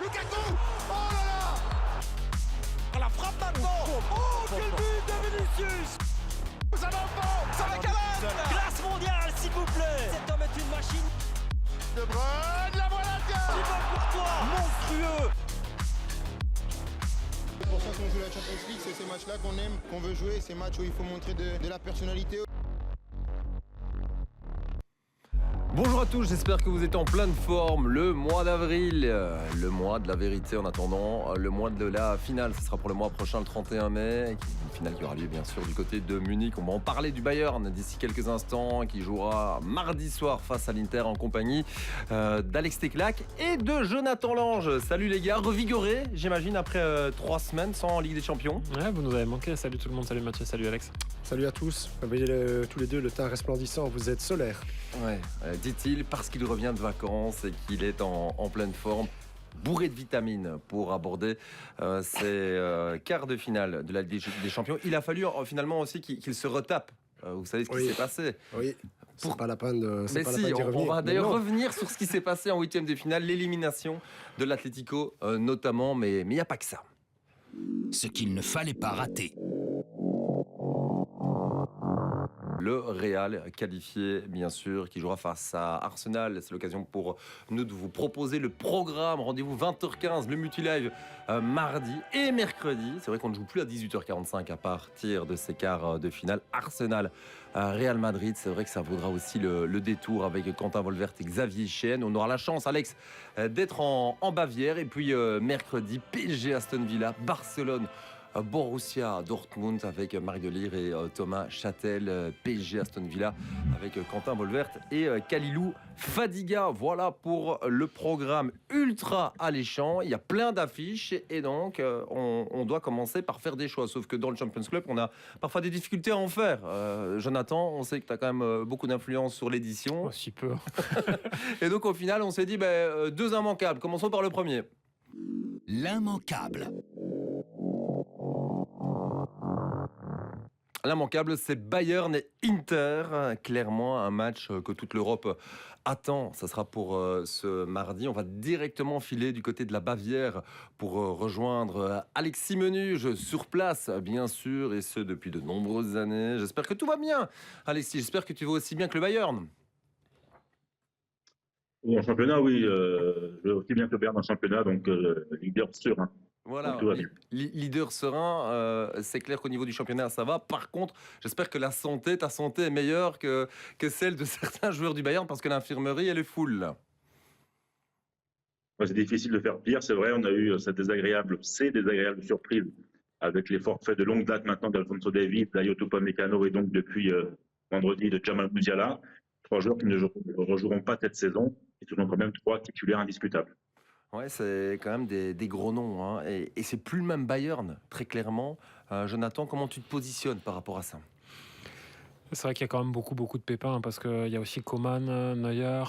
Lukaku. Oh là là. La frappe maintenant. Oh, quel but de Vinicius. Ça va au fond. Ça va Cavani. Glace mondiale, s'il vous plaît. Cet homme est une machine. De Bruyne, la voilà le gars. Thibaut Courtois, monstrueux. C'est pour ça qu'on joue la Champions League, c'est ces matchs-là qu'on aime, qu'on veut jouer, ces matchs où il faut montrer de la personnalité. Bonjour à tous, j'espère que vous êtes en pleine forme. Le mois d'avril, le mois de la vérité en attendant, le mois de la finale, ce sera pour le mois prochain, le 31 mai. Une finale qui aura lieu bien sûr du côté de Munich. On va en parler du Bayern d'ici quelques instants, qui jouera mardi soir face à l'Inter en compagnie d'Alex Teclac et de Jonathan Lange. Salut les gars, revigorés j'imagine après 3 semaines sans Ligue des Champions. Ouais, vous nous avez manqué. Salut tout le monde, salut Mathieu, salut Alex. Salut à tous. Vous voyez tous les deux le teint resplendissant, vous êtes solaire. Ouais, dit-il, parce qu'il revient de vacances et qu'il est en pleine forme, bourré de vitamines pour aborder ces quarts de finale de la Ligue des Champions. Il a fallu finalement aussi qu'il se retape. Vous savez ce qui s'est passé. Oui, c'est pas la peine de Mais pas la si, peine d'y on revenir. va d'ailleurs revenir sur ce qui s'est passé en huitième de finale, l'élimination de l'Atlético notamment, mais il n'y a pas que ça. Ce qu'il ne fallait pas rater. Le Real qualifié, bien sûr, qui jouera face à Arsenal. C'est l'occasion pour nous de vous proposer le programme. Rendez-vous 20h15, le Multilive mardi et mercredi. C'est vrai qu'on ne joue plus à 18h45 à partir de ces quarts de finale. Arsenal, Real Madrid, c'est vrai que ça vaudra aussi le détour avec Quentin Wolvert et Xavier Chêne. On aura la chance, Alex, d'être en Bavière. Et puis mercredi, PSG Aston Villa, Barcelone Borussia Dortmund avec Marie Delire et Thomas Châtel, PSG Aston Villa avec Quentin Wolvert et Kalilou Fadiga. Voilà pour le programme ultra alléchant. Il y a plein d'affiches et donc on doit commencer par faire des choix. Sauf que dans le Champions Club, on a parfois des difficultés à en faire. Jonathan, on sait que tu as quand même beaucoup d'influence sur l'édition. Oh, si peu. Et donc au final, on s'est dit deux immanquables. Commençons par le premier. L'immanquable. L'immanquable, c'est Bayern et Inter. Clairement, un match que toute l'Europe attend. Ça sera pour ce mardi. On va directement filer du côté de la Bavière pour rejoindre Alexis Menuge sur place, bien sûr, et ce depuis de nombreuses années. J'espère que tout va bien, Alexis. J'espère que tu vas aussi bien que le Bayern. En championnat, oui. Je vais aussi bien que le Bayern en championnat, donc leader serein. Voilà, Donc, leader serein, c'est clair qu'au niveau du championnat, ça va. Par contre, j'espère que ta santé est meilleure que celle de certains joueurs du Bayern, parce que l'infirmerie, elle est full. Là. C'est difficile de faire pire, c'est vrai. On a eu ces désagréables surprises avec les forfaits de longue date maintenant d'Alphonso Davies, d'Ayoto Upamecano et donc depuis vendredi de Jamal Musiala. 3 joueurs qui ne rejoueront pas cette saison et ce sont quand même 3 titulaires indiscutables. Ouais, c'est quand même des gros noms. Hein. Et c'est plus le même Bayern, très clairement. Jonathan, comment tu te positionnes par rapport à ça ? C'est vrai qu'il y a quand même beaucoup de pépins parce qu'il y a aussi Coman, Neuer,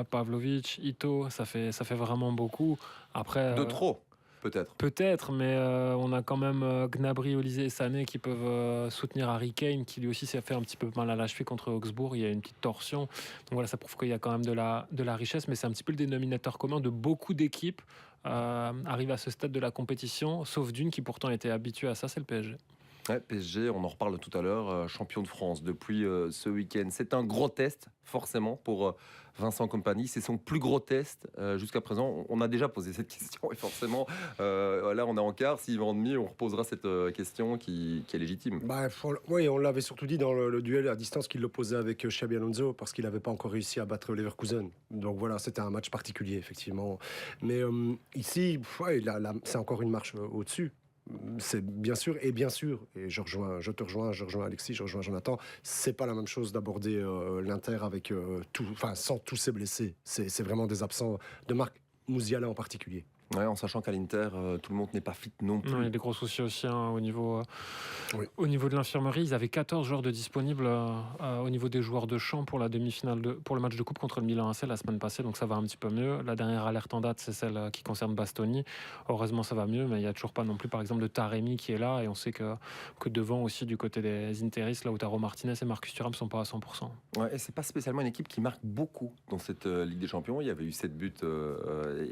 Pavlovic, Ito. Ça fait vraiment beaucoup. Après, de trop peut-être. Peut-être, mais on a quand même Gnabry, Olise et Sané qui peuvent soutenir Harry Kane, qui lui aussi s'est fait un petit peu mal à la cheville contre Augsbourg. Il y a une petite torsion. Donc voilà, ça prouve qu'il y a quand même de la richesse, mais c'est un petit peu le dénominateur commun de beaucoup d'équipes arrivent à ce stade de la compétition, sauf d'une qui pourtant était habituée à ça, c'est le PSG. Ouais, PSG, on en reparle tout à l'heure, champion de France depuis ce week-end. C'est un gros test, forcément, pour Vincent Kompany. C'est son plus gros test jusqu'à présent. On a déjà posé cette question et forcément, là, on est en quart. S'il va en demi, on reposera cette question qui est légitime. Oui, on l'avait surtout dit dans le duel à distance qu'il l'opposait avec Xabi Alonso parce qu'il n'avait pas encore réussi à battre Leverkusen. Donc voilà, c'était un match particulier, effectivement. Mais ici, c'est encore une marche au-dessus. C'est bien sûr, et je te rejoins Alexis, je rejoins Jonathan, c'est pas la même chose d'aborder l'Inter avec sans tous ces blessés. C'est vraiment des absents de marque, Musiala en particulier. Ouais, en sachant qu'à l'Inter, tout le monde n'est pas fit non plus. Il y a des gros soucis aussi au niveau de l'infirmerie. Ils avaient 14 joueurs de disponibles au niveau des joueurs de champ pour la demi-finale pour le match de coupe contre le Milan AC la semaine passée, donc ça va un petit peu mieux. La dernière alerte en date, c'est celle qui concerne Bastoni. Heureusement, ça va mieux, mais il n'y a toujours pas non plus, par exemple, de Taremi qui est là, et on sait que devant aussi, du côté des Interistes, Lautaro Martinez et Marcus Thuram ne sont pas à 100%. Ouais, et c'est pas spécialement une équipe qui marque beaucoup dans cette Ligue des Champions. Il y avait eu 7 buts,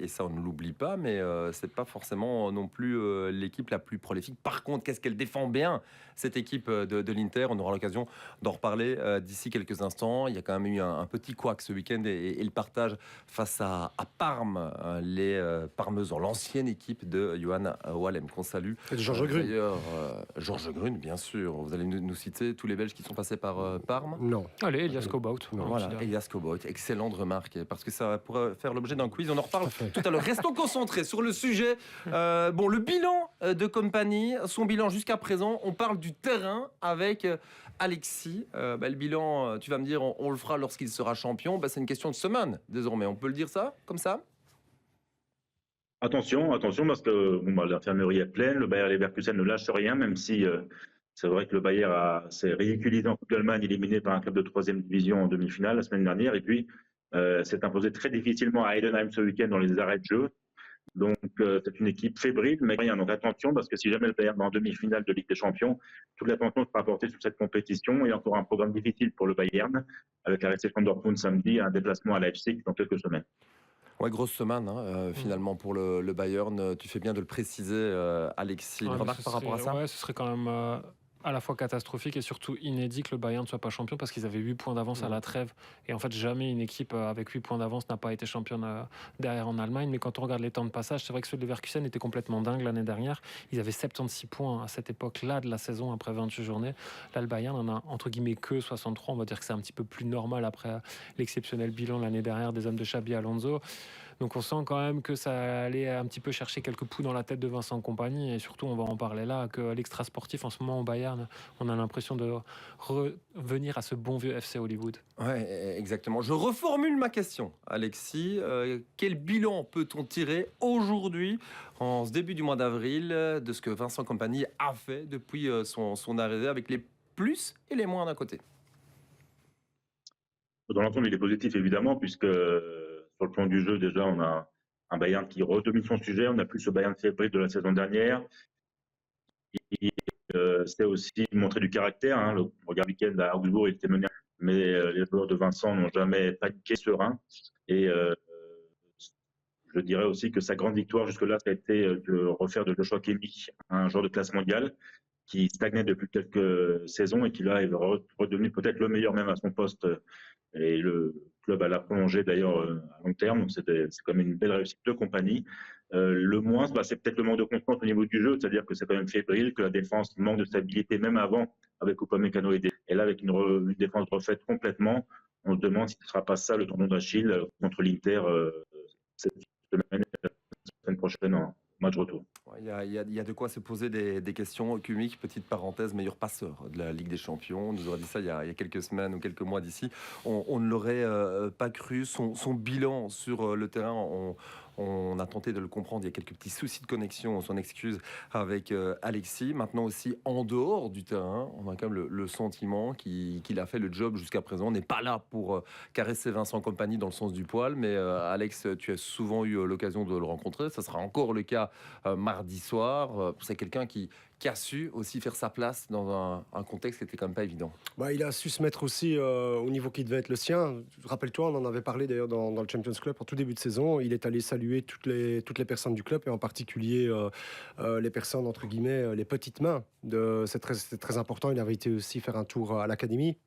et ça, on ne l'oublie pas, mais mais c'est pas forcément non plus l'équipe la plus prolifique. Par contre, qu'est-ce qu'elle défend bien, cette équipe de l'Inter? On aura l'occasion d'en reparler d'ici quelques instants. Il y a quand même eu un petit couac ce week-end et le partage face à Parme, les Parmesans, l'ancienne équipe de Johan Wallem, qu'on salue. Et de Georges Grune. D'ailleurs, Georges Grune, bien sûr. Vous allez nous citer tous les Belges qui sont passés par Parme. Non. Allez, Elias Kobout. Voilà, Elias Kobout, excellente remarque, parce que ça pourrait faire l'objet d'un quiz. On en reparle tout à l'heure. Restons concentrés sur le sujet. Le bilan de Kompany, son bilan jusqu'à présent. On parle du terrain avec Alexis. Le bilan, tu vas me dire, on le fera lorsqu'il sera champion. C'est une question de semaine, désormais. On peut le dire ça, comme ça? Attention, parce que l'infirmerie est pleine, le Bayer Leverkusen ne lâche rien, même si c'est vrai que le Bayer s'est ridiculisé en Coupe d'Allemagne, éliminé par un club de 3e division en demi-finale la semaine dernière, et puis s'est imposé très difficilement à Heidenheim ce week-end dans les arrêts de jeu. Donc c'est une équipe fébrile, mais rien. Donc attention, parce que si jamais le Bayern va en demi-finale de Ligue des Champions, toute l'attention sera portée sur cette compétition. Il y a encore un programme difficile pour le Bayern, avec la réception de Dortmund samedi et un déplacement à Leipzig dans quelques semaines. Ouais, grosse semaine finalement pour le Bayern. Tu fais bien de le préciser, Alexis. Une remarque par rapport à ça? Ouais, ce serait quand même à la fois catastrophique et surtout inédit que le Bayern ne soit pas champion, parce qu'ils avaient 8 points d'avance à la trêve. Et en fait, jamais une équipe avec 8 points d'avance n'a pas été championne derrière en Allemagne. Mais quand on regarde les temps de passage, c'est vrai que ceux de Leverkusen étaient complètement dingues l'année dernière. Ils avaient 76 points à cette époque-là de la saison après 28 journées. Là, le Bayern en a entre guillemets que 63. On va dire que c'est un petit peu plus normal après l'exceptionnel bilan l'année dernière des hommes de Xabi Alonso. Donc on sent quand même que ça allait un petit peu chercher quelques poux dans la tête de Vincent Kompany, et surtout on va en parler là, que l'extra sportif en ce moment au Bayern, on a l'impression de revenir à ce bon vieux FC Hollywood. Ouais, exactement. Je reformule ma question, Alexis. Quel bilan peut-on tirer aujourd'hui, en ce début du mois d'avril, de ce que Vincent Kompany a fait depuis son arrivée, avec les plus et les moins d'un côté? Dans l'ensemble, il est positif évidemment, puisque sur le plan du jeu, déjà, on a un Bayern qui redomine son sujet. On n'a plus ce Bayern fébrile de la saison dernière. C'est aussi montrer du caractère. Le week-end à Augsbourg, il était mené, mais les joueurs de Vincent n'ont jamais paniqué, serein. Et je dirais aussi que sa grande victoire jusque-là, ça a été de refaire de Joshua Kimmich un joueur de classe mondiale qui stagnait depuis quelques saisons et qui là est redevenu peut-être le meilleur même à son poste. Et le club l'a prolongé d'ailleurs à long terme, donc c'est quand même une belle réussite de Kompany. Le moins, c'est peut-être le manque de constance au niveau du jeu, c'est-à-dire que c'est quand même fébrile, que la défense manque de stabilité, même avant, avec Upamecano et là avec une défense refaite complètement. On se demande si ce ne sera pas ça le tendon d'Achille contre l'Inter cette semaine et la semaine prochaine en match retour. Il y a de quoi se poser des questions. Kimmich, petite parenthèse, meilleur passeur de la Ligue des Champions. On nous aurait dit ça il y a quelques semaines ou quelques mois d'ici. On ne l'aurait pas cru. Son bilan sur le terrain, on a tenté de le comprendre. Il y a quelques petits soucis de connexion, on s'en excuse, avec Alexis. Maintenant aussi, en dehors du terrain, on a quand même le sentiment qu'il a fait le job jusqu'à présent. On n'est pas là pour caresser Vincent Kompany dans le sens du poil, mais Alex, tu as souvent eu l'occasion de le rencontrer. Ça sera encore le cas mardi soir. C'est quelqu'un qui a su aussi faire sa place dans un contexte qui n'était quand même pas évident. Il a su se mettre aussi au niveau qui devait être le sien. Rappelle-toi, on en avait parlé d'ailleurs dans le Champions Club en tout début de saison. Il est allé saluer toutes les personnes du club, et en particulier les personnes, entre guillemets, les petites mains. C'est très important. Il avait été aussi faire un tour à l'académie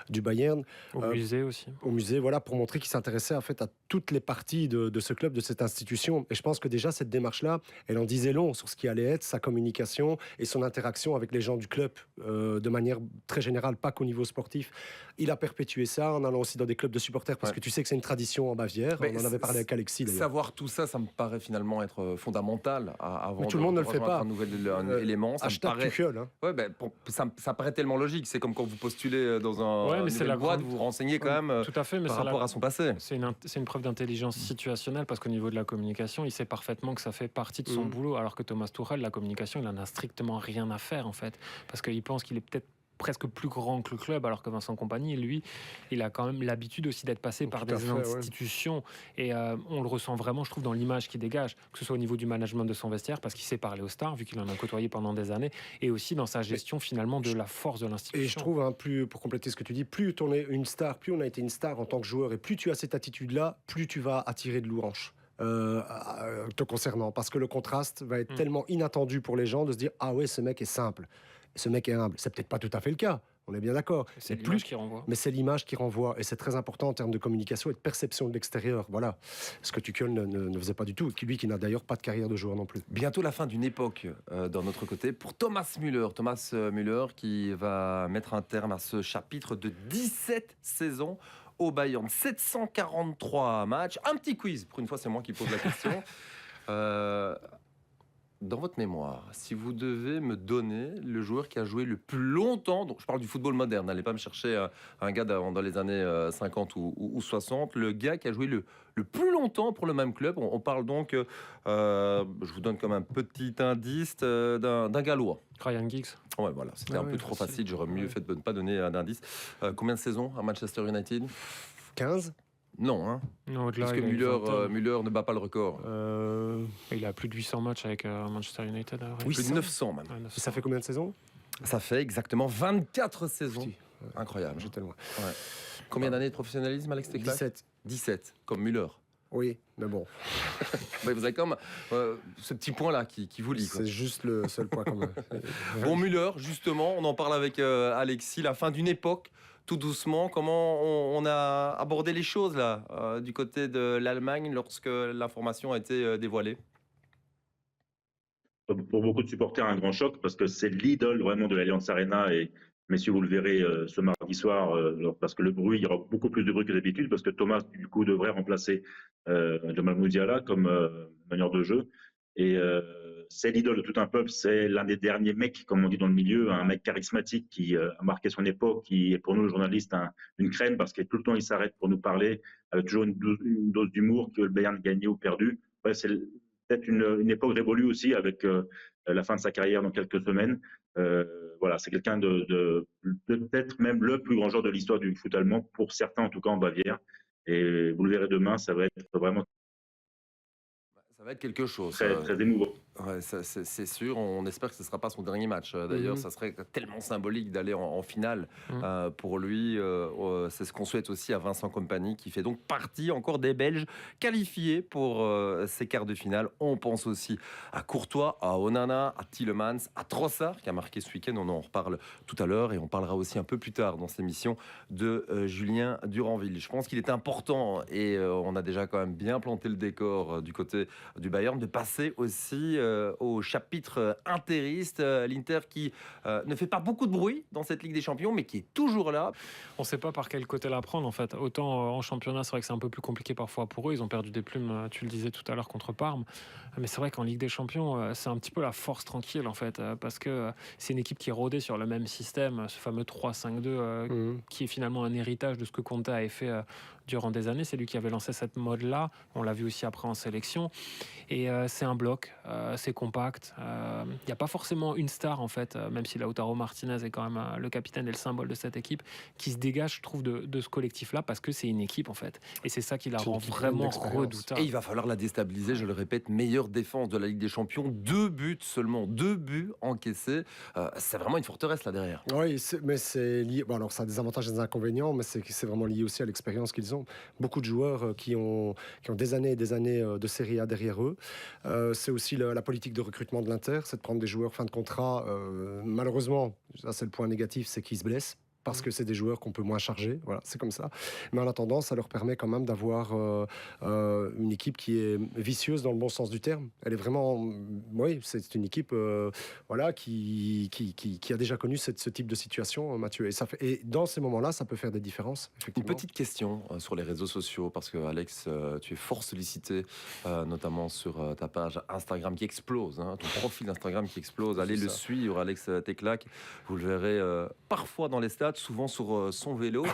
du Bayern. Au musée aussi. Au musée, voilà, pour montrer qu'il s'intéressait en fait à toutes les parties de ce club, de cette institution. Et je pense que déjà, cette démarche-là, elle en disait long sur ce qui allait être sa communication et son interaction avec les gens du club de manière très générale, pas qu'au niveau sportif. Il a perpétué ça en allant aussi dans des clubs de supporters, parce que tu sais que c'est une tradition en Bavière. On en avait parlé avec Alexis d'ailleurs. Savoir tout ça, ça me paraît finalement être fondamental avant. Mais tout le monde ne le fait pas. Un nouvel élément. Ça hashtag me paraît... Tuchel, hein. Ouais, ça paraît tellement logique. C'est comme quand vous postulez dans une nouvelle boîte, vous vous renseignez quand même tout à fait, mais par rapport à son passé. C'est une preuve d'intelligence situationnelle, parce qu'au niveau de la communication, il sait parfaitement que ça fait partie de son boulot, alors que Thomas Tuchel, la communication, il en a strictement rien à faire en fait, parce qu'il pense qu'il est peut-être presque plus grand que le club, alors que Vincent Kompany, lui, il a quand même l'habitude aussi d'être passé par des institutions, et on le ressent vraiment, je trouve, dans l'image qu'il dégage, que ce soit au niveau du management de son vestiaire, parce qu'il sait parler aux stars, vu qu'il en a côtoyé pendant des années, et aussi dans sa gestion finalement de la force de l'institution. Et je trouve, pour compléter ce que tu dis, plus on est une star, plus on a été une star en tant que joueur, et plus tu as cette attitude-là, plus tu vas attirer de louanges. te concernant, parce que le contraste va être tellement inattendu pour les gens de se dire ah ouais, ce mec est simple, ce mec est humble. C'est peut-être pas tout à fait le cas, on est bien d'accord. C'est Mais l'image qui renvoie. Mais c'est l'image qui renvoie, et c'est très important en termes de communication et de perception de l'extérieur. Voilà, ce que Tuchel ne faisait pas du tout, lui qui n'a d'ailleurs pas de carrière de joueur non plus. Bientôt la fin d'une époque dans notre côté pour Thomas Müller. Thomas Müller qui va mettre un terme à ce chapitre de 17 saisons au Bayern. 743 matchs. Un petit quiz, pour une fois c'est moi qui pose la question. Dans votre mémoire, si vous devez me donner le joueur qui a joué le plus longtemps, donc je parle du football moderne, n'allez pas me chercher un gars dans les années 50 ou 60, le gars qui a joué le plus longtemps pour le même club, on parle donc, je vous donne comme un petit indice, d'un Gallois. Ryan Giggs. Ouais, voilà, c'était un peu trop facile, j'aurais mieux fait de ne pas donner d'indice. Combien de saisons à Manchester United ? 15 ? Non, hein. Non, au-delà, Parce que il a une vingtaine. Müller ne bat pas le record. Il a plus de 800 matchs avec Manchester United. Oui, Plus de 900 même. Ouais, 900. Ça fait combien de saisons ? Ça fait exactement 24 saisons. Si. Incroyable. J'étais loin. Ouais. Combien d'années de professionnalisme, Alex Teclac ? 17. 17, comme Müller. Oui, mais bon, Ouais, vous avez comme ce petit point-là qui vous lie. Quoi. c'est juste le seul point quand même. Bon, Müller, justement, on en parle avec Alexis, la fin d'une époque, tout doucement. Comment on a abordé les choses là, du côté de l'Allemagne, lorsque l'information a été dévoilée ? Pour beaucoup de supporters, un grand choc parce que c'est l'idole vraiment de l'Allianz Arena et messieurs, vous le verrez ce mardi soir parce que le bruit, il y aura beaucoup plus de bruit que d'habitude parce que Thomas, du coup, devrait remplacer Jamal Musiala comme meneur de jeu et c'est l'idole de tout un peuple, c'est l'un des derniers mecs, comme on dit dans le milieu, un mec charismatique qui a marqué son époque, qui est pour nous, journalistes, une crème parce que tout le temps, il s'arrête pour nous parler avec toujours une dose d'humour que le Bayern gagnait ou perdu. Ouais, c'est peut-être une époque révolue aussi avec la fin de sa carrière dans quelques semaines. Voilà, c'est quelqu'un de peut-être même le plus grand joueur de l'histoire du foot allemand, pour certains en tout cas en Bavière. Et vous le verrez demain, ça va être vraiment Ça va être quelque chose. très, très émouvant. Ouais, c'est sûr. On espère que ce ne sera pas son dernier match. D'ailleurs, ça serait tellement symbolique d'aller en finale pour lui. C'est ce qu'on souhaite aussi à Vincent Kompany, qui fait donc partie encore des Belges qualifiés pour ces quarts de finale. On pense aussi à Courtois, à Onana, à Tielemans, à Trossard, qui a marqué ce week-end. On en reparle tout à l'heure et on parlera aussi un peu plus tard dans cette émission de Julien Duranville. Je pense qu'il est important et on a déjà quand même bien planté le décor du côté du Bayern de passer aussi au chapitre interiste, l'Inter qui ne fait pas beaucoup de bruit dans cette Ligue des Champions, mais qui est toujours là. On ne sait pas par quel côté la prendre en fait. Autant en championnat, c'est vrai que c'est un peu plus compliqué parfois pour eux. Ils ont perdu des plumes, tu le disais tout à l'heure, contre Parme. Mais c'est vrai qu'en Ligue des Champions, c'est un petit peu la force tranquille en fait, parce que c'est une équipe qui est rodée sur le même système, ce fameux 3-5-2, qui est finalement un héritage de ce que Conte avait fait durant des années. C'est lui qui avait lancé cette mode-là. On l'a vu aussi après en sélection. Et c'est un bloc, c'est compact. Il n'y a pas forcément une star en fait, même si Lautaro Martinez est quand même le capitaine et le symbole de cette équipe, qui se dégage, je trouve, de ce collectif-là, parce que c'est une équipe en fait. Et c'est ça qui la rend vraiment redoutable. Et il va falloir la déstabiliser, je le répète, meilleure défense de la Ligue des Champions. 2 buts seulement, 2 buts encaissés. C'est vraiment une forteresse là derrière. Oui, mais c'est lié. Bon, alors ça a des avantages et des inconvénients, mais c'est vraiment lié aussi à l'expérience qu'ils ont. Beaucoup de joueurs qui ont des années et des années de Serie A derrière eux. C'est aussi la politique de recrutement de l'Inter, c'est de prendre des joueurs fin de contrat. Malheureusement, ça c'est le point négatif, c'est qu'ils se blessent, parce que c'est des joueurs qu'on peut moins charger, voilà, c'est comme ça. Mais en attendant, ça leur permet quand même d'avoir une équipe qui est vicieuse dans le bon sens du terme. Elle est vraiment, oui, c'est une équipe voilà, qui a déjà connu ce type de situation, Mathieu. Et dans ces moments-là, ça peut faire des différences, Une effectivement. petite question sur les réseaux sociaux, parce que Alex, tu es fort sollicité, notamment sur ta page Instagram qui explose, hein, ton profil Instagram qui explose. Allez le suivre, Alex Teclac. Vous le verrez parfois dans les stades, souvent sur son vélo.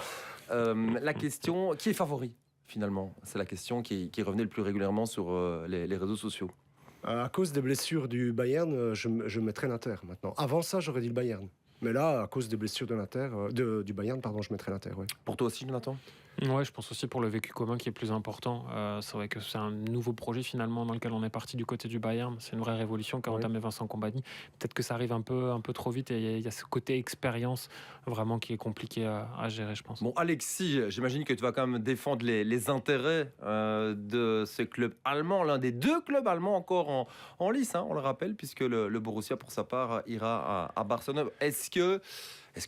La question, qui est favori finalement? C'est la question qui revenait le plus régulièrement sur les réseaux sociaux. À cause des blessures du Bayern, je mettrais l'Inter maintenant. Avant ça, j'aurais dit le Bayern. Mais là, à cause des blessures de l'Inter, du Bayern, pardon, je mettrais l'Inter. Ouais. Pour toi aussi, Jonathan? Ouais, je pense aussi pour le vécu commun qui est plus important. C'est vrai que c'est un nouveau projet finalement dans lequel on est parti du côté du Bayern. C'est une vraie révolution qu'a entamé Vincent Kompany. Peut-être que ça arrive un peu trop vite et il y a ce côté expérience vraiment qui est compliqué à gérer, je pense. Bon, Alexis, j'imagine que tu vas quand même défendre les intérêts de ce club allemand, l'un des 2 clubs allemands encore en lice, hein, on le rappelle, puisque le Borussia, pour sa part, ira à Barcelone. Est-ce que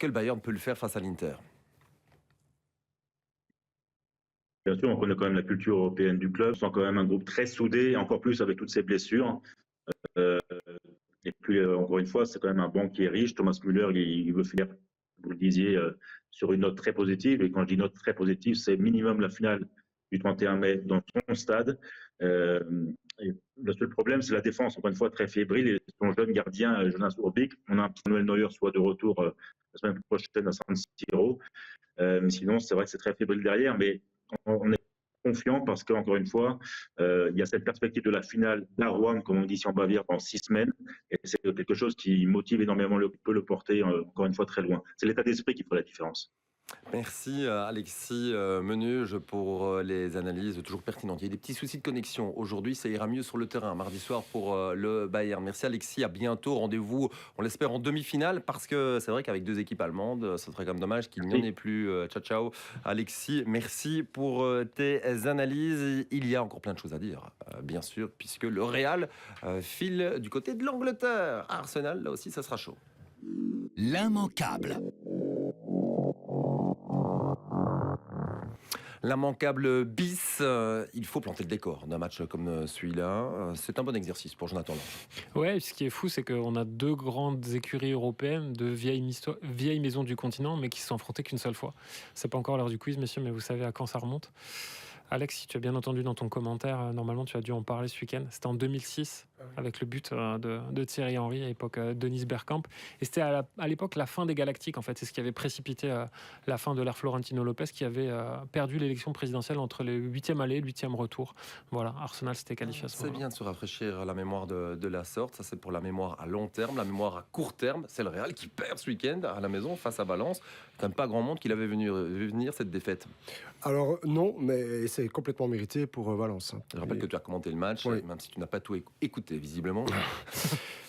le Bayern peut le faire face à l'Inter ? Bien sûr, on connaît quand même la culture européenne du club. C'est quand même un groupe très soudé, encore plus avec toutes ces blessures. Et puis, encore une fois, c'est quand même un banc qui est riche. Thomas Müller, il veut finir, vous le disiez, sur une note très positive. Et quand je dis note très positive, c'est minimum la finale du 31 mai dans son stade. Et le seul problème, c'est la défense, encore une fois, très fébrile. Et son jeune gardien, Jonas Urbik, on a un petit Manuel Neuer soit de retour la semaine prochaine à San Siro. Mais sinon, c'est vrai que c'est très fébrile derrière. Mais on est confiant parce qu'encore une fois, il y a cette perspective de la finale d'Arouam, comme on dit ici en Bavière, pendant 6 semaines. Et c'est quelque chose qui motive énormément, peut le porter encore une fois très loin. C'est l'état d'esprit qui fait la différence. Merci Alexis Menuge pour les analyses toujours pertinentes. Il y a des petits soucis de connexion. Aujourd'hui, ça ira mieux sur le terrain, mardi soir pour le Bayern. Merci Alexis, à bientôt. Rendez-vous, on l'espère, en demi-finale, parce que c'est vrai qu'avec 2 équipes allemandes, ce serait quand même dommage qu'il n'y en ait plus. Ciao, ciao. Alexis, merci pour tes analyses. Il y a encore plein de choses à dire, bien sûr, puisque le Real file du côté de l'Angleterre. Arsenal, là aussi, ça sera chaud. L'immanquable. L'immanquable bis, il faut planter le décor d'un match comme celui-là. C'est un bon exercice pour Jonathan Lange. Ouais, ce qui est fou, c'est qu'on a 2 grandes écuries européennes, 2 vieilles maisons du continent, mais qui se sont affrontées qu'une seule fois. C'est pas encore l'heure du quiz, messieurs, mais vous savez à quand ça remonte. Alex, si tu as bien entendu dans ton commentaire, normalement tu as dû en parler ce week-end. C'était en 2006, avec le but de Thierry Henry, à l'époque Dennis Bergkamp. Et c'était à l'époque la fin des Galactiques, en fait. C'est ce qui avait précipité la fin de l'ère Florentino Lopez, qui avait perdu l'élection présidentielle entre le 8e aller et le 8e retour. Voilà, Arsenal s'était qualifié à ce moment-là. C'est bien de se rafraîchir la mémoire de la sorte. Ça, c'est pour la mémoire à long terme. La mémoire à court terme, c'est le Real qui perd ce week-end à la maison face à Valence. Quand même pas grand monde qui l'avait vu venir cette défaite. Alors non, mais c'est complètement mérité pour Valence. Je rappelle que tu as commenté le match, même si tu n'as pas tout écouté visiblement.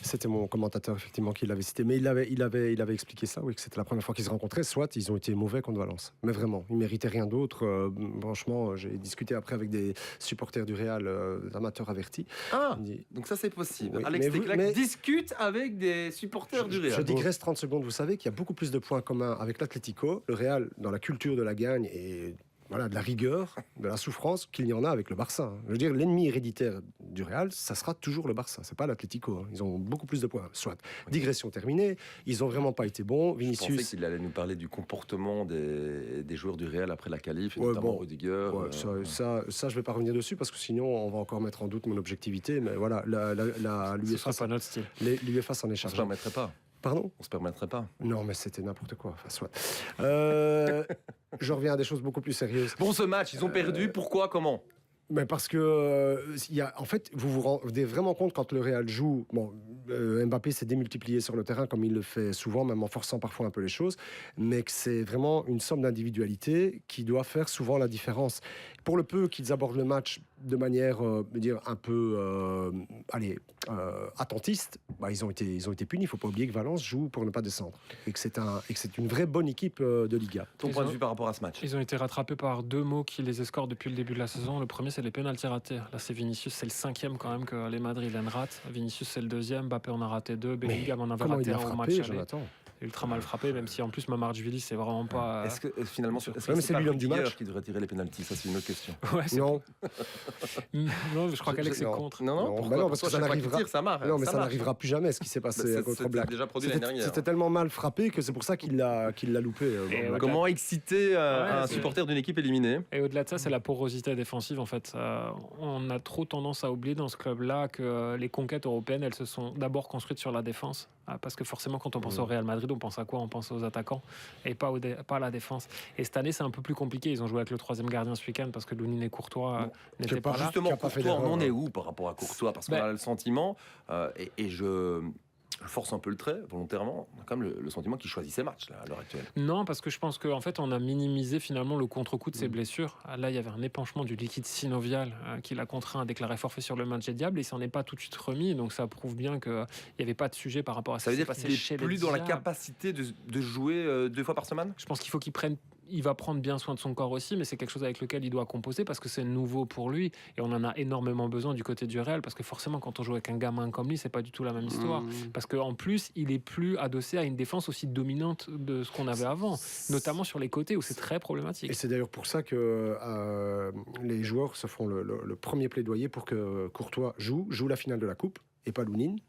C'était mon commentateur effectivement qui l'avait cité, mais il avait expliqué ça, oui, que c'était la première fois qu'ils se rencontraient. Soit ils ont été mauvais contre Valence, mais vraiment, ils méritaient rien d'autre. Franchement, j'ai discuté après avec des supporters du Real, amateurs avertis. Ah, donc ça c'est possible. Oui, Alex Teclac discute avec des supporters du Real. Je digresse 30 secondes. Vous savez qu'il y a beaucoup plus de points communs avec l'Atlético, le Real, dans la culture de la gagne et voilà, de la rigueur, de la souffrance qu'il y en a avec le Barça. Je veux dire, l'ennemi héréditaire du Real, ça sera toujours le Barça. C'est pas l'Atlético. Ils ont beaucoup plus de points. Soit digression terminée. Ils ont vraiment pas été bons. Vinicius. Je pensais qu'il allait nous parler du comportement des joueurs du Real après la qualif, notamment Rudiger. Ça, je vais pas revenir dessus parce que sinon, on va encore mettre en doute mon objectivité. Mais voilà, l'UEFA, c'est pas notre style. L'UEFA s'en est chargé. On se permettrait pas. Pardon ? On se permettrait pas. Non, mais c'était n'importe quoi. Enfin, soit. Je reviens à des choses beaucoup plus sérieuses. Bon, ce match, ils ont perdu. Pourquoi ? Comment ? Mais parce que, en fait, vous vous rendez vraiment compte quand le Real joue. Bon, Mbappé s'est démultiplié sur le terrain comme il le fait souvent, même en forçant parfois un peu les choses, mais que c'est vraiment une somme d'individualité qui doit faire souvent la différence. Pour le peu qu'ils abordent le match de manière, un peu, attentiste, ils ont été punis. Il ne faut pas oublier que Valence joue pour ne pas descendre et que c'est une vraie bonne équipe de Liga. Ton point de vue par rapport à ce match ? Ils ont été rattrapés par 2 mots qui les escortent depuis le début de la saison. Le premier, c'est les pénaltys ratés. Là, c'est Vinicius, c'est le 5e quand même que les Madrilènes ratent. Vinicius, c'est le 2e. Mbappé en a raté 2. Bellingham en avait raté un au match aller. Ultra mal frappé, même si en plus Mamardashvili c'est vraiment pas. Est-ce que finalement c'est lui l'homme du match qui devrait tirer les pénaltys ? Ça c'est une autre question. Ouais, non. Non, je crois qu'Alex est contre. Non, parce que ça n'arrivera. Ça marche. Non, mais ça n'arrivera plus jamais. Ce qui s'est passé contre Black. Déjà produit l'année dernière. C'était tellement mal frappé que c'est pour ça qu'il l'a loupé. Comment exciter un supporter d'une équipe éliminée ? Et au-delà de ça, c'est la porosité défensive en fait. On a trop tendance à oublier dans ce club-là que les conquêtes européennes, elles se sont d'abord construites sur la défense. Parce que forcément, quand on pense au Real Madrid, on pense à quoi ? On pense aux attaquants et pas à la défense. Et cette année, c'est un peu plus compliqué. Ils ont joué avec le 3e gardien ce week-end parce que Lounine et Courtois n'étaient pas là. Justement, Courtois, on en est où par rapport à Courtois ? Parce qu'on a le sentiment, et je force un peu le trait, volontairement. On a quand même le sentiment qu'il choisit ses matchs, là, à l'heure actuelle. Non, parce que je pense qu'en fait, on a minimisé finalement le contre-coup de ses blessures. Là, il y avait un épanchement du liquide synovial qui l'a contraint à déclarer forfait sur le match des Diables et il s'en est pas tout de suite remis. Donc ça prouve bien qu'il n'y avait pas de sujet par rapport à ça. Ça veut dire qu'il n'est plus dans la capacité de jouer 2 fois par semaine. Je pense qu'il faut qu'il prenne. Il va prendre bien soin de son corps aussi, mais c'est quelque chose avec lequel il doit composer parce que c'est nouveau pour lui et on en a énormément besoin du côté du Real parce que forcément quand on joue avec un gamin comme lui, c'est pas du tout la même histoire parce qu'en plus il est plus adossé à une défense aussi dominante de ce qu'on avait avant, notamment sur les côtés où c'est très problématique. Et c'est d'ailleurs pour ça que les joueurs se font le premier plaidoyer pour que Courtois joue la finale de la Coupe et pas Lounine.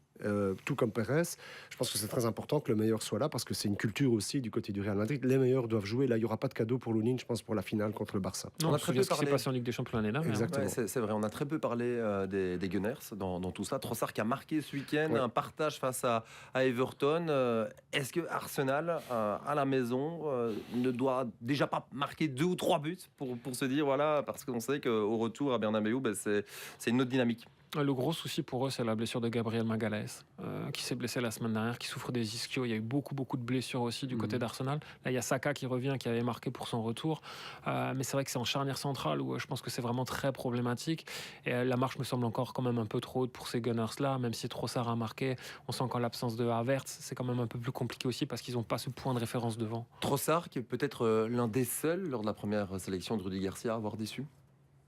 Tout comme Pérez, je pense que c'est très important que le meilleur soit là parce que c'est une culture aussi du côté du Real Madrid. Les meilleurs doivent jouer. Là, il n'y aura pas de cadeau pour Lounine, je pense, pour la finale contre le Barça. Non, on a très peu parlé. Ce qui s'est passé en Ligue des Champions l'année dernière. Exactement. Ouais, c'est vrai, on a très peu parlé des Gunners dans tout ça. Trossard qui a marqué ce week-end, un partage face à Everton. Est-ce que Arsenal, à la maison, ne doit déjà pas marquer 2 ou 3 buts pour se dire, voilà, parce qu'on sait qu'au retour à Bernabéu, c'est une autre dynamique? Le gros souci pour eux, c'est la blessure de Gabriel Magalhaes, qui s'est blessé la semaine dernière, qui souffre des ischios. Il y a eu beaucoup de blessures aussi du côté d'Arsenal. Là, il y a Saka qui revient, qui avait marqué pour son retour. Mais c'est vrai que c'est en charnière centrale où je pense que c'est vraiment très problématique. Et la marche me semble encore quand même un peu trop haute pour ces Gunners-là, même si Trossard a marqué. On sent qu'en l'absence de Havertz, c'est quand même un peu plus compliqué aussi parce qu'ils n'ont pas ce point de référence devant. Trossard, qui est peut-être l'un des seuls lors de la première sélection de Rudy Garcia à avoir déçu.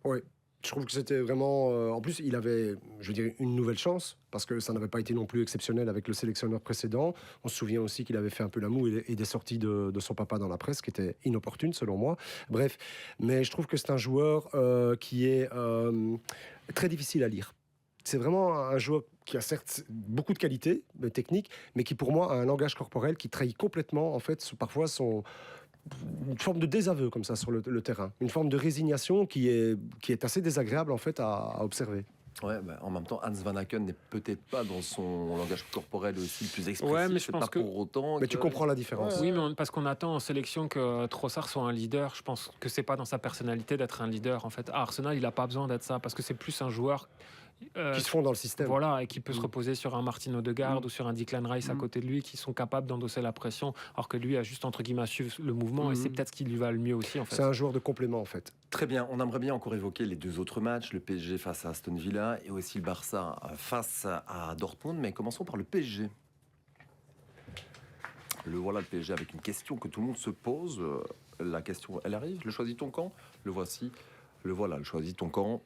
Oui. Je trouve que c'était vraiment... en plus, il avait, je veux dire, une nouvelle chance, parce que ça n'avait pas été non plus exceptionnel avec le sélectionneur précédent. On se souvient aussi qu'il avait fait un peu la moue et des sorties de son papa dans la presse, qui étaient inopportunes, selon moi. Bref, mais je trouve que c'est un joueur qui est très difficile à lire. C'est vraiment un joueur qui a certes beaucoup de qualités techniques, mais qui, pour moi, a un langage corporel qui trahit complètement, en fait, parfois une forme de désaveu comme ça sur le terrain, une forme de résignation qui est assez désagréable en fait à observer. Ouais, en même temps, Hans Van Aken n'est peut-être pas dans son langage corporel aussi le plus expressif. Ouais, mais je pense pas pour autant. Mais tu comprends la différence. Oui, mais parce qu'on attend en sélection que Trossard soit un leader. Je pense que c'est pas dans sa personnalité d'être un leader. En fait, à Arsenal, il a pas besoin d'être ça parce que c'est plus un joueur qui se font dans le système. Voilà, et qui peut se reposer sur un Martin Odegaard ou sur un Declan Rice à côté de lui, qui sont capables d'endosser la pression, alors que lui a juste entre guillemets à suivre le mouvement, et c'est peut-être ce qui lui va le mieux aussi. En fait. C'est un joueur de complément en fait. Très bien, on aimerait bien encore évoquer les 2 autres matchs, le PSG face à Aston Villa et aussi le Barça face à Dortmund, mais commençons par le PSG. Le voilà, le PSG, avec une question que tout le monde se pose. La question, elle arrive, le choisis ton camp? Le voici, le voilà, le choisis ton camp.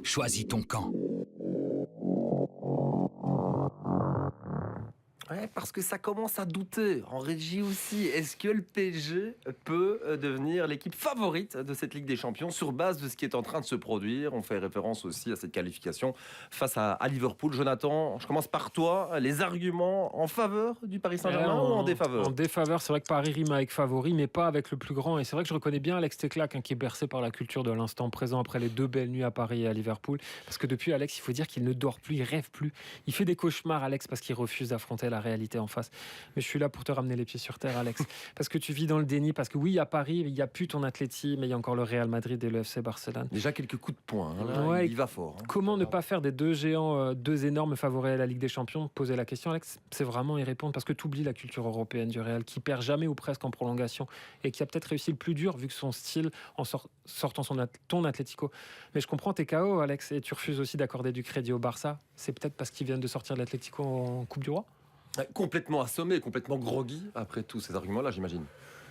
Choisis ton camp. Ouais, parce que ça commence à douter en régie aussi. Est-ce que le PSG peut devenir l'équipe favorite de cette Ligue des Champions sur base de ce qui est en train de se produire? On fait référence aussi à cette qualification face à Liverpool. Jonathan, je commence par toi. Les arguments en faveur du Paris Saint-Germain ou en défaveur? En défaveur, c'est vrai que Paris rime avec favori, mais pas avec le plus grand. Et c'est vrai que je reconnais bien Alex Teclac, qui est bercé par la culture de l'instant présent après les 2 belles nuits à Paris et à Liverpool. Parce que depuis, Alex, il faut dire qu'il ne dort plus, il rêve plus. Il fait des cauchemars, Alex, parce qu'il refuse d'affronter la réalité en face. Mais je suis là pour te ramener les pieds sur terre, Alex. Parce que tu vis dans le déni, parce que oui, il y a Paris, il n'y a plus ton Atleti, mais il y a encore le Real Madrid et le FC Barcelone. Déjà quelques coups de poing, là, ouais, il va fort. Comment ne pas faire des 2 géants, 2 énormes favoris à la Ligue des Champions? Poser la question, Alex, c'est vraiment y répondre, parce que tu oublies la culture européenne du Real, qui perd jamais ou presque en prolongation, et qui a peut-être réussi le plus dur, vu que son style, en sortant ton Atlético. Mais je comprends tes KO, Alex, et tu refuses aussi d'accorder du crédit au Barça. C'est peut-être parce qu'ils viennent de sortir de l'Atlético en Coupe du Roi? Complètement assommé, complètement groggy après tous ces arguments-là, j'imagine.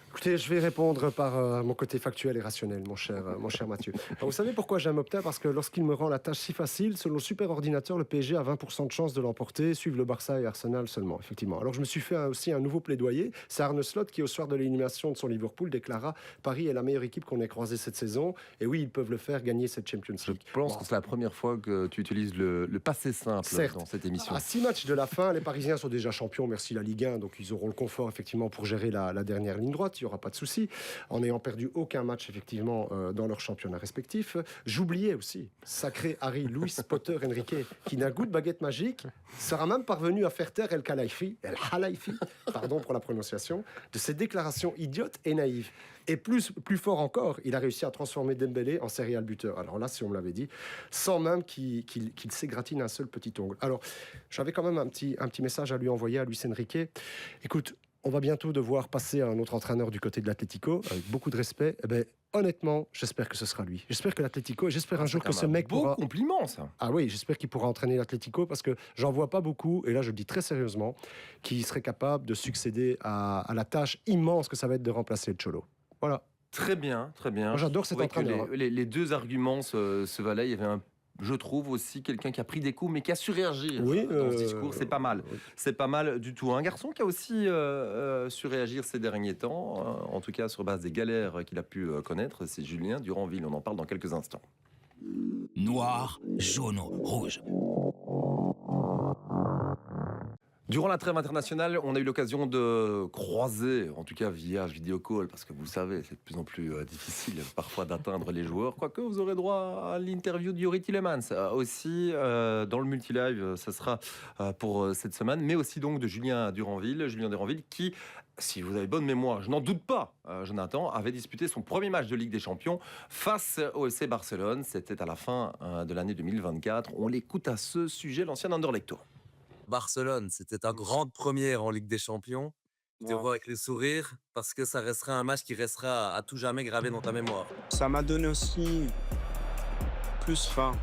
Écoutez, je vais répondre par mon côté factuel et rationnel, mon cher Mathieu. Alors, vous savez pourquoi j'aime Opta? Parce que lorsqu'il me rend la tâche si facile, selon le super ordinateur, le PSG a 20% de chance de l'emporter, suivent le Barça et Arsenal seulement, effectivement. Alors je me suis fait aussi un nouveau plaidoyer. C'est Arne Slot qui, au soir de l'élimination de son Liverpool, déclara « Paris est la meilleure équipe qu'on ait croisée cette saison. Et oui, ils peuvent le faire, gagner cette Champions League. » Je pense que c'est la première fois que tu utilises le passé simple dans cette émission. À 6 matchs de la fin, les Parisiens sont déjà champions, merci la Ligue 1, donc ils auront le confort effectivement pour gérer la dernière ligne droite. n'y aura pas de souci, en n'ayant perdu aucun match effectivement dans leur championnat respectif. J'oubliais aussi, sacré Harry Luis Potter Enrique, qui d'un goût de baguette magique sera même parvenu à faire taire El Khelaifi, pardon pour la prononciation, de ses déclarations idiotes et naïves. Et plus fort encore, il a réussi à transformer Dembélé en serial buteur. Alors là, si on me l'avait dit, sans même qu'il s'égratine un seul petit ongle. Alors, j'avais quand même un petit message à lui envoyer, à Luis Enrique. Écoute, on va bientôt devoir passer à un autre entraîneur du côté de l'Atlético, avec beaucoup de respect. Eh ben, honnêtement, j'espère que ce sera lui. J'espère que l'Atlético, j'espère un jour que ce mec pourra... Beau compliment, ça. Ah oui, j'espère qu'il pourra entraîner l'Atlético, parce que j'en vois pas beaucoup, et là je le dis très sérieusement, qui serait capable de succéder à la tâche immense que ça va être de remplacer le Cholo. Voilà. Très bien, très bien. Moi, j'adore cet Je trouvais que entraîneur. les deux arguments se valaient. Il y avait je trouve aussi quelqu'un qui a pris des coups mais qui a su réagir Oui, dans ce discours. C'est pas mal. oui. C'est pas mal du tout. Un garçon qui a aussi su réagir ces derniers temps, en tout cas sur base des galères qu'il a pu connaître, c'est Julien Duranville. On en parle dans quelques instants. Noir, jaune, rouge. Durant la trêve internationale, on a eu l'occasion de croiser, en tout cas via vidéo call, parce que vous le savez, c'est de plus en plus difficile parfois d'atteindre les joueurs. Quoique vous aurez droit à l'interview de Youri Tielemans aussi dans le multilive, ça sera pour cette semaine, mais aussi donc de Julien Duranville qui, si vous avez bonne mémoire, je n'en doute pas, Jonathan, avait disputé son premier match de Ligue des Champions face au FC Barcelone. C'était à la fin de l'année 2024. On l'écoute à ce sujet, l'ancien Anderlecht. Barcelone, c'était ta grande première en Ligue des Champions. Je te vois avec le sourire parce que ça restera un match qui restera à tout jamais gravé dans ta mémoire. Ça m'a donné aussi plus faim.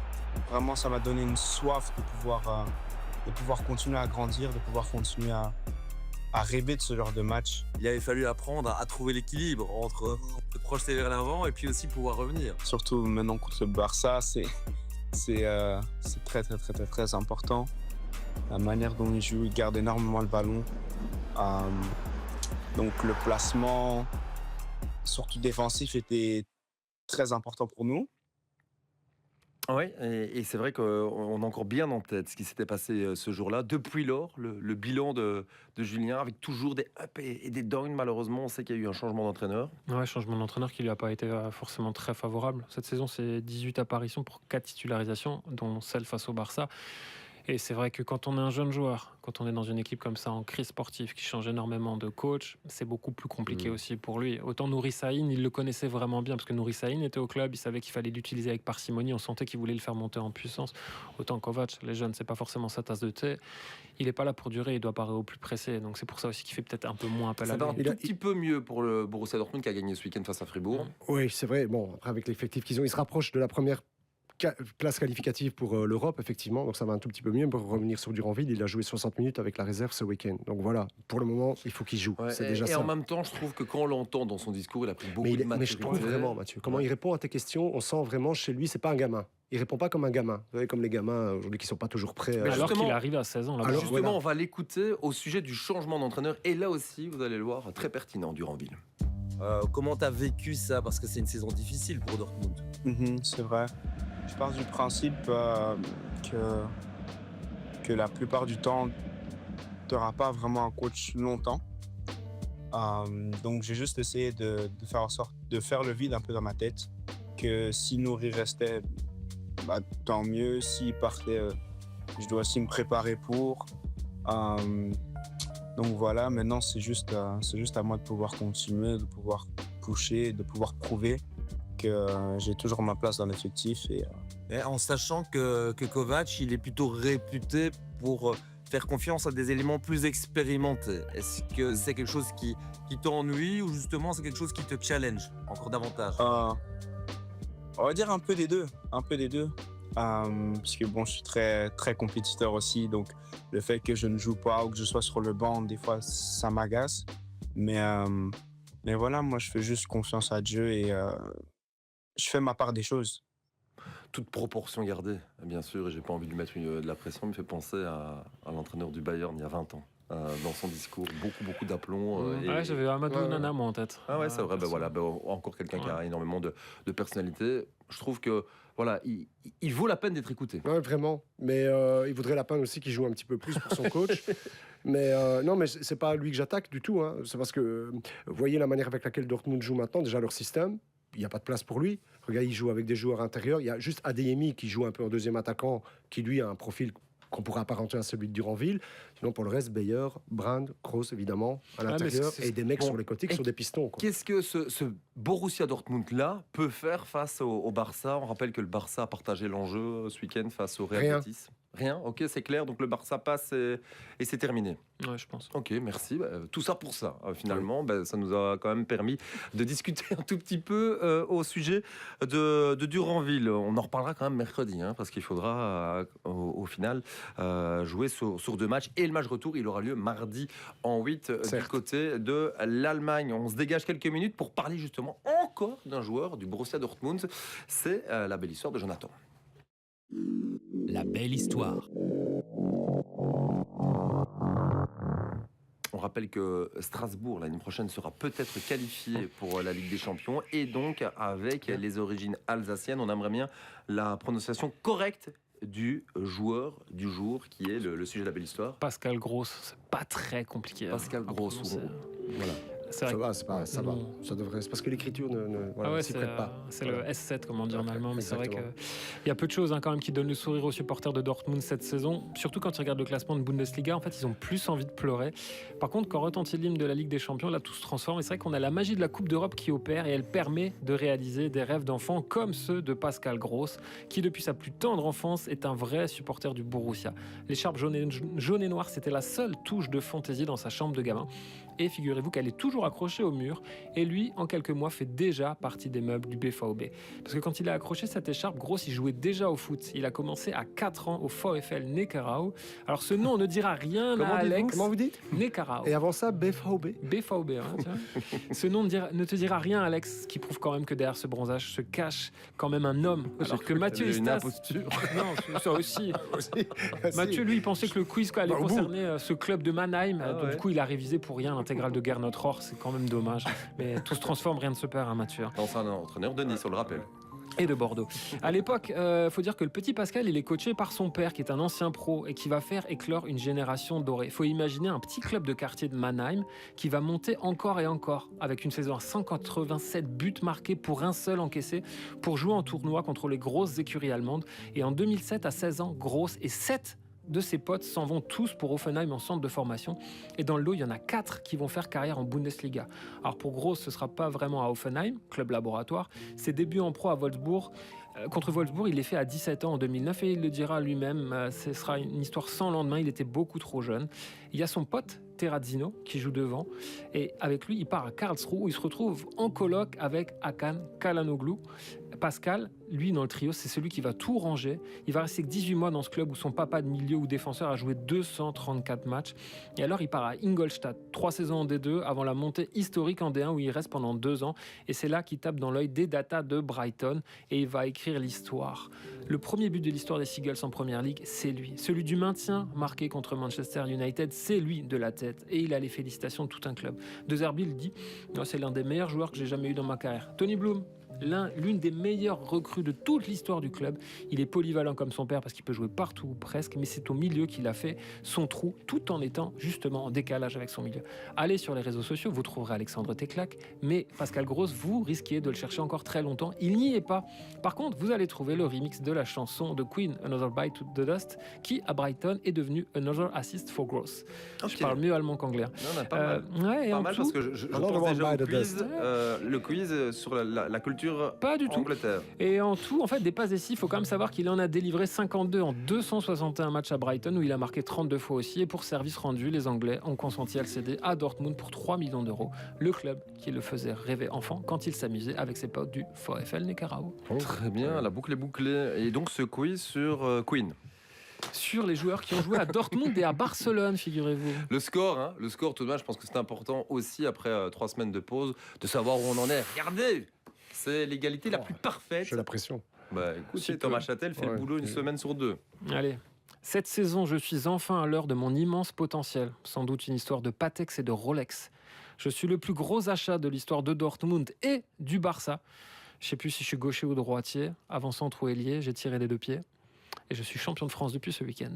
Vraiment, ça m'a donné une soif de pouvoir continuer à grandir, de pouvoir continuer à rêver de ce genre de match. Il avait fallu apprendre à trouver l'équilibre entre se projeter vers l'avant et puis aussi pouvoir revenir. Surtout maintenant contre le Barça, c'est très, très, très, très, très important. La manière dont il joue, il garde énormément le ballon. Donc le placement, surtout défensif, était très important pour nous. Oui, et c'est vrai qu'on a encore bien en tête ce qui s'était passé ce jour-là. Depuis lors, le bilan de Julien, avec toujours des up et des downs, malheureusement, on sait qu'il y a eu un changement d'entraîneur. Ouais, changement d'entraîneur qui lui a pas été forcément très favorable. Cette saison, c'est 18 apparitions pour 4 titularisations, dont celle face au Barça. Et c'est vrai que quand on est un jeune joueur, quand on est dans une équipe comme ça en crise sportive qui change énormément de coach, c'est beaucoup plus compliqué aussi pour lui. Autant Nouri Sahin, il le connaissait vraiment bien parce que Nouri Sahin était au club, il savait qu'il fallait l'utiliser avec parcimonie, on sentait qu'il voulait le faire monter en puissance. Autant Kovac, les jeunes, c'est pas forcément sa tasse de thé. Il est pas là pour durer, il doit paraître au plus pressé. Donc c'est pour ça aussi qu'il fait peut-être un peu moins appel à Ça va un lui. tout petit peu mieux pour le Borussia Dortmund qui a gagné ce week-end face à Fribourg. Oui, c'est vrai. Bon, après, avec l'effectif qu'ils ont, ils se rapprochent de la première place qualificative pour l'Europe, effectivement. Donc ça va un tout petit peu mieux. Pour revenir sur Duranville, il a joué 60 minutes avec la réserve ce week-end. Donc voilà, pour le moment, il faut qu'il joue. Ouais, c'est déjà et ça. en même temps, je trouve que quand on l'entend dans son discours, il a pris beaucoup de Mais maturité. je trouve vraiment, Mathieu, comment il répond à tes questions, on sent vraiment chez lui, c'est pas un gamin. Il répond pas comme un gamin. Vous savez, comme les gamins aujourd'hui qui sont pas toujours prêts. Mais Alors justement- qu'il arrive à 16 ans. Là, Alors, Justement, voilà. on va l'écouter au sujet du changement d'entraîneur. Et là aussi, vous allez le voir, très pertinent, Duranville. Comment tu as vécu ça? Parce que c'est une saison difficile pour Dortmund. C'est vrai. Je pars du principe que la plupart du temps, tu n'auras pas vraiment un coach longtemps. Donc j'ai juste essayé de faire en sorte de faire le vide un peu dans ma tête. Que si Nouri restait, tant mieux. S'il partait, je dois aussi me préparer pour. Donc voilà, maintenant c'est juste à moi de pouvoir continuer, de pouvoir pusher, de pouvoir prouver que j'ai toujours ma place dans l'effectif. Et en sachant que Kovac, il est plutôt réputé pour faire confiance à des éléments plus expérimentés. Est-ce que c'est quelque chose qui t'ennuie ou justement c'est quelque chose qui te challenge encore davantage? On va dire un peu des deux. Parce que bon, je suis très, très compétiteur aussi, donc le fait que je ne joue pas ou que je sois sur le banc, des fois, ça m'agace. Mais voilà, moi, je fais juste confiance à Dieu et je fais ma part des choses. toute proportion gardée, bien sûr, et j'ai pas envie de lui mettre de la pression, il me fait penser à l'entraîneur du Bayern il y a 20 ans. Dans son discours, beaucoup d'aplomb. J'avais Amadou Onana moi en tête. Ah ouais, c'est vrai, encore quelqu'un qui a énormément de personnalité. Je trouve que voilà, il vaut la peine d'être écouté. Ouais, vraiment. Mais il vaudrait la peine aussi qu'il joue un petit peu plus pour son coach. Mais non, mais c'est pas lui que j'attaque du tout. Hein. C'est parce que vous voyez la manière avec laquelle Dortmund joue maintenant, déjà leur système. Il n'y a pas de place pour lui. Regarde, il joue avec des joueurs intérieurs. Il y a juste Adeyemi qui joue un peu en deuxième attaquant, qui lui a un profil qu'on pourrait apparenter à celui de Duranville. Sinon, pour le reste, Beyer, Brand, Kroos, évidemment, à l'intérieur, et des mecs sur les côtés qui sont des pistons. Quoi. Qu'est-ce que ce Borussia Dortmund-là peut faire face au Barça? On rappelle que le Barça a partagé l'enjeu ce week-end face au Real Betis. Rien, ok, c'est clair. Donc le Barça passe et c'est terminé. Ouais, je pense. Ok, merci. Tout ça pour ça. Finalement, ça nous a quand même permis de discuter un tout petit peu au sujet de Duranville. On en reparlera quand même mercredi, parce qu'il faudra au final jouer sur 2 matchs. Et le match retour, il aura lieu mardi en 8 du côté de l'Allemagne. On se dégage quelques minutes pour parler justement encore d'un joueur du Borussia Dortmund. C'est la belle histoire de Jonathan. La belle histoire. On rappelle que Strasbourg, l'année prochaine, sera peut-être qualifié pour la Ligue des Champions. Et donc, avec les origines alsaciennes, on aimerait bien la prononciation correcte du joueur du jour, qui est le sujet de la belle histoire. Pascal Gross, c'est pas très compliqué. Pascal Gross, voilà. Ça va. Ça devrait. C'est parce que l'écriture s'y prête pas. C'est le S7, comme on dit en allemand. Mais c'est vrai qu'il y a peu de choses quand même qui donnent le sourire aux supporters de Dortmund cette saison. Surtout quand ils regardent le classement de Bundesliga. En fait, ils ont plus envie de pleurer. Par contre, quand retentit l'hymne de la Ligue des Champions, là, tout se transforme. Et c'est vrai qu'on a la magie de la Coupe d'Europe qui opère et elle permet de réaliser des rêves d'enfants comme ceux de Pascal Gross, qui depuis sa plus tendre enfance est un vrai supporter du Borussia. L'écharpe jaune et noire, c'était la seule touche de fantaisie dans sa chambre de gamin. Et figurez-vous qu'elle est toujours accrochée au mur. Et lui, en quelques mois, fait déjà partie des meubles du BVB. Parce que quand il a accroché cette écharpe, Gross, il jouait déjà au foot. Il a commencé à 4 ans au VfL Neckarau. Alors ce nom ne dira rien à Alex. Comment vous dites? Neckarau. Et avant ça, BVB. BVB, ce nom ne te dira rien, Alex, qui prouve quand même que derrière ce bronzage se cache quand même un homme. Alors que Mathieu une imposture. Non, ça aussi. Mathieu, lui, il pensait que le quiz allait concerner ce club de Mannheim. Donc, du coup, il a révisé pour rien l'intégrale de Gernot Rohr. C'est quand même dommage. Mais tout se transforme, rien ne se perd, Mathieu. C'est un entraîneur de Nice, on le rappelle. Et de Bordeaux. À l'époque, faut dire que le petit Pascal, il est coaché par son père, qui est un ancien pro et qui va faire éclore une génération dorée. Il faut imaginer un petit club de quartier de Mannheim qui va monter encore et encore, avec une saison à 187 buts marqués pour un seul encaissé, pour jouer en tournoi contre les grosses écuries allemandes. Et en 2007, à 16 ans, Gross et 7 de ses potes s'en vont tous pour Offenheim en centre de formation. Et dans le lot, il y en a 4 qui vont faire carrière en Bundesliga. Alors pour Gross, ce ne sera pas vraiment à Offenheim, club laboratoire. Ses débuts en pro à Wolfsburg, contre Wolfsburg, il les fait à 17 ans en 2009 et il le dira lui-même, ce sera une histoire sans lendemain, il était beaucoup trop jeune. Il y a son pote Terradzino qui joue devant et avec lui il part à Karlsruhe où il se retrouve en coloc avec Hakan Çalhanoğlu. Pascal, lui dans le trio, c'est celui qui va tout ranger. Il va rester 18 mois dans ce club où son papa de milieu ou défenseur a joué 234 matchs. Et alors il part à Ingolstadt, 3 saisons en D2 avant la montée historique en D1 où il reste pendant 2 ans. Et c'est là qu'il tape dans l'œil des datas de Brighton et il va écrire l'histoire. Le premier but de l'histoire des Seagulls en Première Ligue, c'est lui. Celui du maintien marqué contre Manchester United, c'est lui de la tête. Et il a les félicitations de tout un club. De Zerbi le dit, c'est l'un des meilleurs joueurs que j'ai jamais eu dans ma carrière. Tony Bloom, l'une des meilleures recrues de toute l'histoire du club. Il est polyvalent comme son père parce qu'il peut jouer partout ou presque, mais c'est au milieu qu'il a fait son trou tout en étant justement en décalage avec son milieu. Allez sur les réseaux sociaux, vous trouverez Alexandre Teclac, mais Pascal Gross, vous risquez de le chercher encore très longtemps. Il n'y est pas. Par contre, vous allez trouver le remix de la chanson de Queen, Another Bite to the Dust, qui à Brighton est devenu Another Assist for Gross. Okay. Je parle mieux allemand qu'anglais. Non, pas mal. Pas mal parce que je pense déjà au quiz, le quiz sur la culture pas du tout. Angleterre. Et en tout, en fait, des passes décisives, il faut quand même savoir qu'il en a délivré 52 en 261 matchs à Brighton, où il a marqué 32 fois aussi. Et pour service rendu, les Anglais ont consenti à le céder à Dortmund pour 3 millions d'euros. Le club qui le faisait rêver enfant quand il s'amusait avec ses potes du VfL Neckarau. Très bien, la boucle est bouclée. Et donc ce quiz sur Queen. Sur les joueurs qui ont joué à Dortmund et à Barcelone, figurez-vous. Le score tout de même, je pense que c'est important aussi, après 3 semaines de pause, de savoir où on en est. Regardez, c'est l'égalité la plus parfaite. J'ai la pression. Bah écoute, Si Thomas peu. Châtel fait le Ouais. boulot une semaine sur 2. Allez. Cette saison, je suis enfin à l'heure de mon immense potentiel. Sans doute une histoire de Patex et de Rolex. Je suis le plus gros achat de l'histoire de Dortmund et du Barça. Je ne sais plus si je suis gaucher ou droitier, avant-centre ou ailier, j'ai tiré des 2 pieds. Et je suis champion de France depuis ce week-end.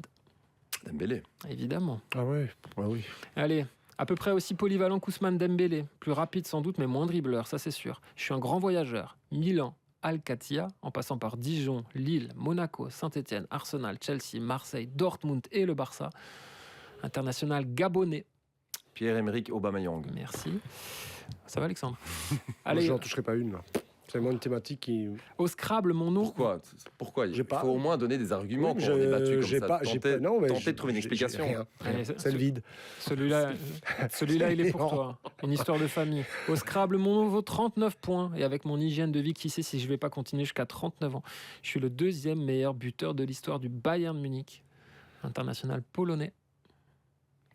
Dembélé. Évidemment. Ah ouais, oui. Allez, à peu près aussi polyvalent qu'Ousmane Dembélé. Plus rapide sans doute, mais moins dribbleur, ça c'est sûr. Je suis un grand voyageur. Milan, Al-Qatiya, en passant par Dijon, Lille, Monaco, Saint-Etienne, Arsenal, Chelsea, Marseille, Dortmund et le Barça. International gabonais. Pierre-Emerick Aubameyang. Merci. Ça va Alexandre? Allez, Allez, je n'en toucherai pas une là. C'est moi une thématique qui. au Scrabble, mon nom. Pourquoi J'ai Il pas- faut au moins donner des arguments Oui, quand on est battu comme j'ai ça. pas, Tenter non, mais de trouver une j'ai explication. rien. Allez, C'est le vide. Celui-là, il est pour Non. toi. Une histoire de famille. Au Scrabble, mon nom vaut 39 points. Et avec mon hygiène de vie, qui sait si je ne vais pas continuer jusqu'à 39 ans. Je suis le 2e meilleur buteur de l'histoire du Bayern Munich. International polonais,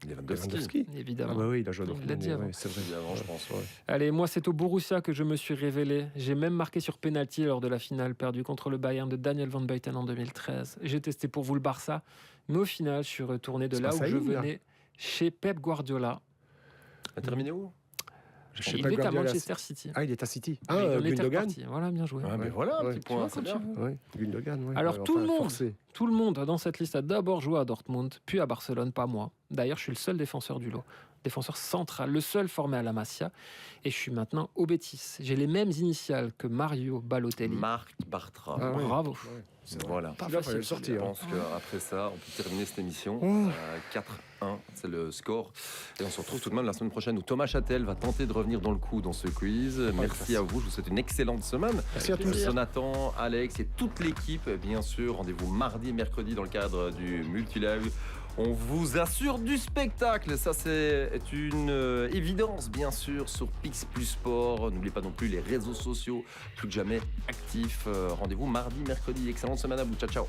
Lewandowski. Ah évidemment. bah oui, il a joué à Il Dortmund. l'a dit avant. ouais, c'est vrai. Il y a avant, je pense. Ouais. Allez, moi, c'est au Borussia que je me suis révélé. J'ai même marqué sur penalty lors de la finale perdue contre le Bayern de Daniel Van Buyten en 2013. J'ai testé pour vous le Barça. Mais au final, je suis retourné de C'est là pas où je Saïd, là venais, chez Pep Guardiola. A terminé où Je sais Il pas, est à Guardiola, Manchester City. Ah, il est à City. Il en était Gundogan. reparti. Voilà, bien joué. Ah, mais voilà, un Ouais. petit point, c'est bien. Ouais, Gundogan, ouais. Alors, Ouais, tout le monde. forcé. Tout le monde dans cette liste a d'abord joué à Dortmund, puis à Barcelone, pas moi. D'ailleurs, je suis le seul défenseur du lot. Défenseur central, le seul formé à la Masia. Et je suis maintenant au Betis. J'ai les mêmes initiales que Mario Balotelli. Marc Bartra. Ah ouais. Bravo. Ouais, c'est vrai. Voilà. Pas Celui-là, facile. fallait le Je sortir. pense qu'après ça, on peut terminer cette émission. Oh. 4-1, c'est le score. Et on se retrouve tout de même la semaine prochaine où Thomas Châtel va tenter de revenir dans le coup dans ce quiz. Merci à vous, je vous souhaite une excellente semaine. Merci à tous. Jonathan, Alex et toute l'équipe, bien sûr. Rendez-vous mardi et mercredi dans le cadre du Multilive. On vous assure du spectacle, ça c'est une évidence bien sûr sur Pix Plus Sport. N'oubliez pas non plus les réseaux sociaux, plus que jamais actifs. Rendez-vous mardi, mercredi. Excellente semaine à vous, ciao ciao.